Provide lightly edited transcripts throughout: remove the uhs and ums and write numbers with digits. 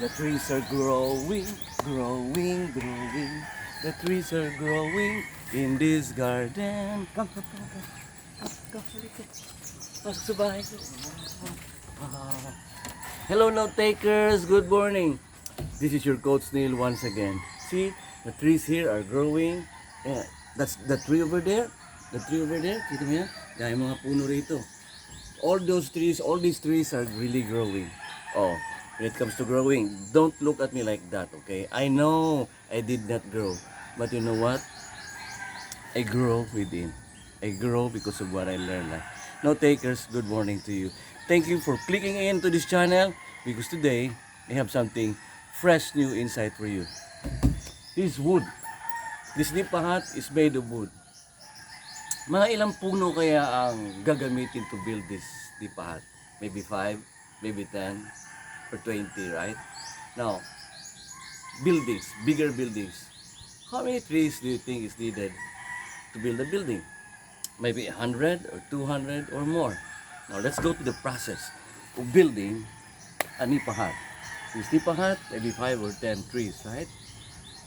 The trees are growing, growing, growing. The trees are growing in this garden. Come, halika. Pasok sa bahay ko. Ah. Hello, note takers. Good morning. This is your Coach Neil once again. See, the trees here are growing. Yeah, that's the tree over there. The tree over there. Kita mo yan? Dahil mga puno rito. All these trees are really growing. Oh, when it comes to growing, don't look at me like that, okay? I know I did not grow. But you know what? I grow within. I grow because of what I learned. No takers, good morning to you. Thank you for clicking into this channel because today I have something fresh new insight for you. This wood. This nipahat is made of wood. Mga ilang puno kaya ang gagamitin to build this nipahat? Maybe 5, maybe 10, or 20, right? Now, buildings, bigger buildings. How many trees do you think is needed to build a building? Maybe 100 or 200 or more. Now, let's go to the process of building a nipahat. This nipahat, maybe 5 or 10 trees, right?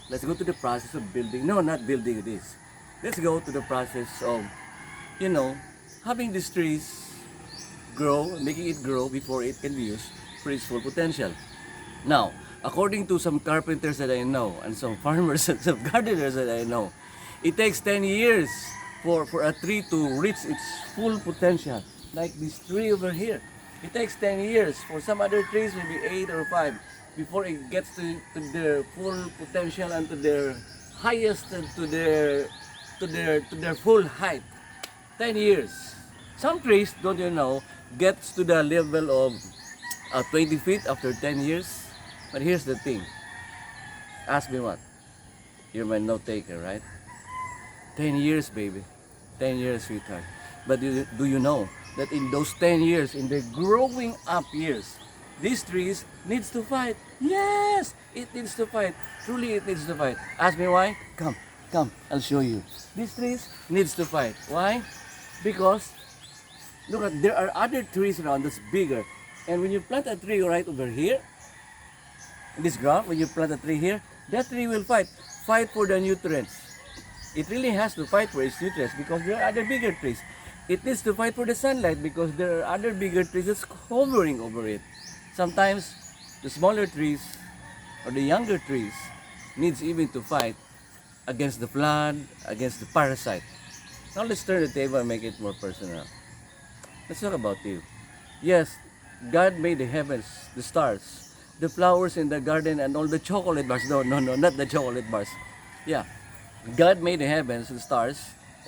Let's go to the process of building. No, not building this. Let's go to the process of, having these trees grow, making it grow before it can be used for its full potential. Now, according to some carpenters that I know, and some farmers and some gardeners that I know, it takes 10 years for a tree to reach its full potential. Like this tree over here. It takes 10 years. For some other trees, maybe 8 or 5, before it gets to their full potential and to their highest and to their full height. 10 years. Some trees, don't you know, gets to the level of 20 feet after 10 years. But here's the thing. Ask me what? You're my note taker, right? 10 years, baby. 10 years, sweetheart. But do you know that in those 10 years, in the growing up years, these trees needs to fight. Yes, it needs to fight. Truly, it needs to fight. Ask me why? Come, I'll show you. These trees needs to fight. Why? Because, look at, there are other trees around that's bigger. And when you plant a tree right over here, in this ground, when you plant a tree here, that tree will fight for the nutrients. It really has to fight for its nutrients because there are other bigger trees. It needs to fight for the sunlight because there are other bigger trees that's hovering over it. Sometimes, the smaller trees or the younger trees needs even to fight against the flood, against the parasite. Now let's turn the table and make it more personal. Let's talk about you. Yes, God made the heavens, the stars, the flowers in the garden, and all the chocolate bars. No, not the chocolate bars. Yeah, God made the heavens, the stars,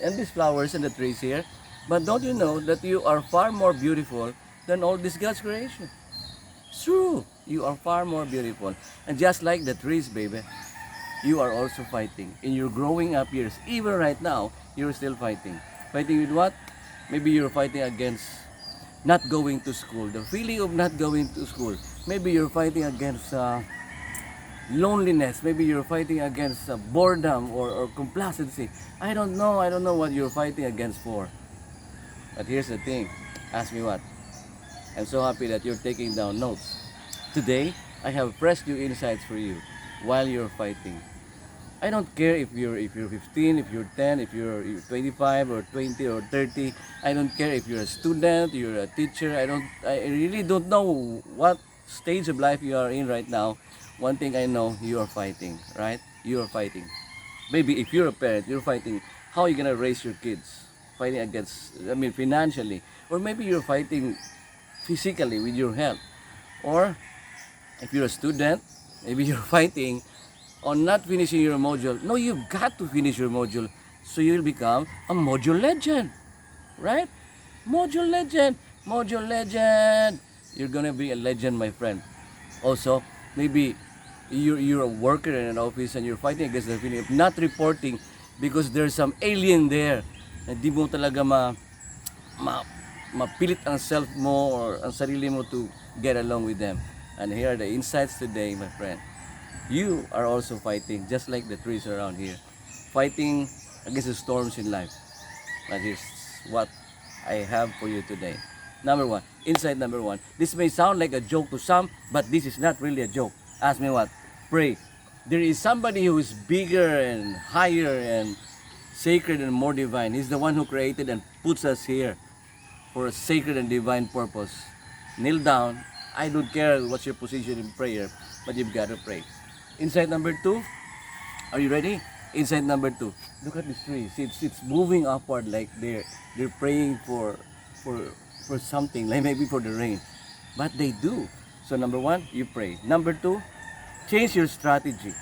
and these flowers and the trees here. But don't you know that you are far more beautiful than all this God's creation? It's true. You are far more beautiful. And just like the trees, baby, you are also fighting. In your growing up years, even right now, you're still fighting. Fighting with what? Maybe you're fighting against not going to school. The feeling of not going to school. Maybe you're fighting against loneliness. Maybe you're fighting against boredom or complacency. I don't know what you're fighting against for. But here's the thing. Ask me what? I'm so happy that you're taking down notes. Today, I have fresh new insights for you while you're fighting. I don't care if you're 15, if you're 10, if you're 25 or 20 or 30. I don't care if you're a student, you're a teacher. I really don't know what stage of life you are in right now. One thing I know, you are fighting, right? You are fighting. Maybe if you're a parent, you're fighting how are you gonna raise your kids? Fighting against, financially. Or maybe you're fighting physically with your health. Or if you're a student, maybe you're fighting on not finishing your module. No, you've got to finish your module so you'll become a module legend. Right? Module legend. Module legend. You're gonna be a legend, my friend. Also, maybe you're a worker in an office and you're fighting against the feeling of not reporting because there's some alien there na di mo talaga mapilit ang self mo or ang sarili mo to get along with them. And here are the insights today, my friend. You are also fighting, just like the trees around here, fighting against the storms in life. That is what I have for you today. Number one, insight number one. This may sound like a joke to some, but this is not really a joke. Ask me what? Pray. There is somebody who is bigger and higher and sacred and more divine. He's the one who created and puts us here for a sacred and divine purpose. Kneel down. I don't care what's your position in prayer, but you've got to pray. Insight number 2. Are you ready? Insight number 2. Look at this tree. See, it's moving upward like they're praying for something, like maybe for the rain. But they do. So number 1, you pray. Number 2, change your strategy.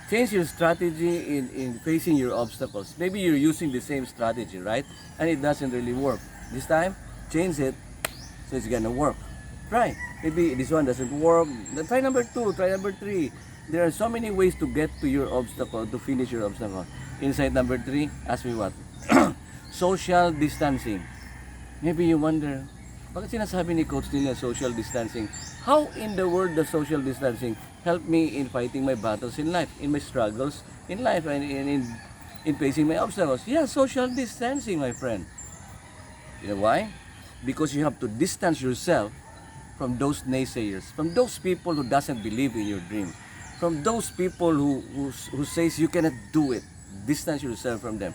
Change your strategy in facing your obstacles. Maybe you're using the same strategy, right? And it doesn't really work. This time, change it so it's gonna work. Try. Maybe this one doesn't work. Then try number 2, try number 3. There are so many ways to get to your obstacle, to finish your obstacle. Insight number 3, ask me what? Social distancing. Maybe you wonder, bakit sinasabi ni Coach nila social distancing? How in the world does social distancing help me in fighting my battles in life, in my struggles in life, and in facing my obstacles? Yeah, social distancing, my friend. You know why? Because you have to distance yourself from those naysayers, from those people who doesn't believe in your dream, from those people who says you cannot do it. Distance yourself from them.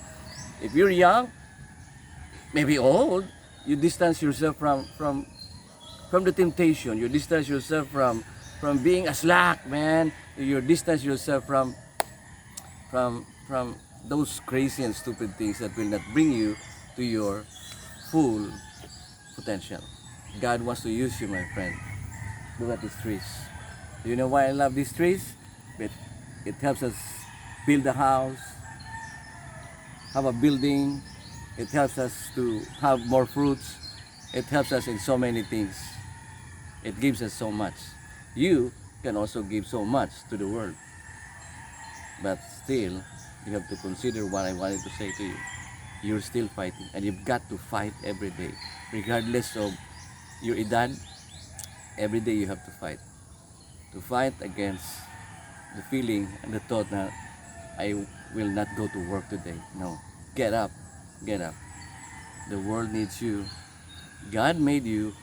If you're young, maybe old, you distance yourself from the temptation. You distance yourself from being a slack, man. You distance yourself from those crazy and stupid things that will not bring you to your full potential. God wants to use you, my friend. Look at these trees. Do you know why I love these trees? It helps us build a house, have a building. It helps us to have more fruits. It helps us in so many things. It gives us so much. You can also give so much to the world. But still, you have to consider what I wanted to say to you. You're still fighting, and you've got to fight every day. Regardless of your edad, every day you have to fight. To fight against the feeling and the thought that I will not go to work today. No. Get up. Get up. The world needs you. God made you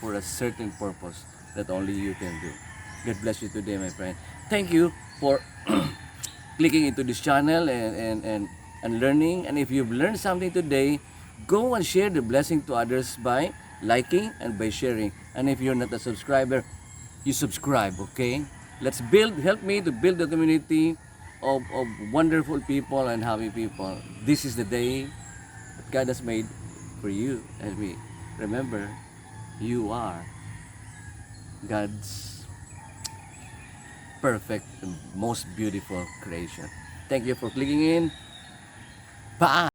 for a certain purpose that only you can do. God bless you today, my friend. Thank you for clicking into this channel and learning. And if you've learned something today, go and share the blessing to others by liking and by sharing. And if you're not a subscriber, you subscribe, okay? Let's help me to build a community of wonderful people and happy people. This is the day that God has made for you and me. Remember, you are God's perfect and most beautiful creation. Thank you for clicking in. Bye!